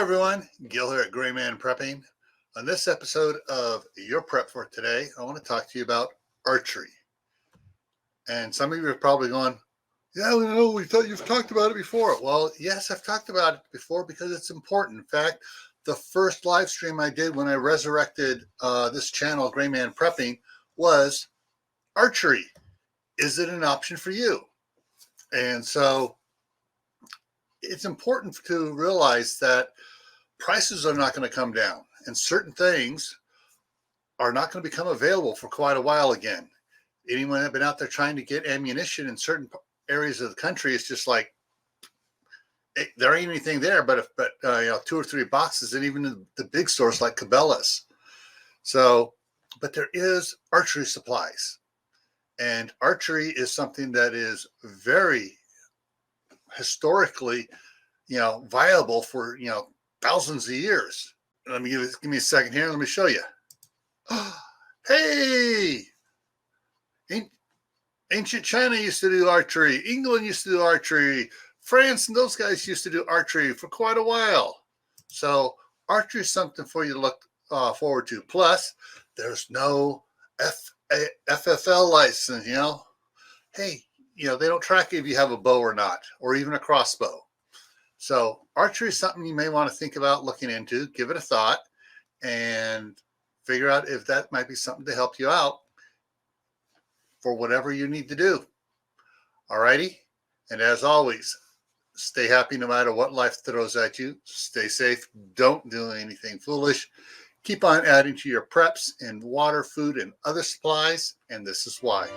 everyone, Gil here at GrayManPrepping. On this episode of Your Prep for Today, I want to talk to you about archery. And some of you are probably going, yeah, we thought you've talked about it before. Well, yes, I've talked about it before because it's important. In fact, the first live stream I did when I resurrected this channel, GrayManPrepping, was archery. Is it an option for you? And so it's important to realize that prices are not going to come down, and certain things are not going to become available for quite a while again. Anyone that's been out there trying to get ammunition in certain areas of the country, it's just like there ain't anything there but 2 or 3 boxes, and even the big stores like Cabela's. So, but there is archery supplies, and archery is something that is very historically, viable for thousands of years. Let me give me a second here. Let me show you. Hey, ancient China used to do archery. England used to do archery. France and those guys used to do archery for quite a while. So archery is something for you to look forward to. Plus, there's no FFL license. Hey, they don't track if you have a bow or not, or even a crossbow. So archery is something you may want to think about looking into, give it a thought, and figure out if that might be something to help you out for whatever you need to do. All righty? And as always, stay happy no matter what life throws at you. Stay safe. Don't do anything foolish. Keep on adding to your preps in water, food, and other supplies, and this is why.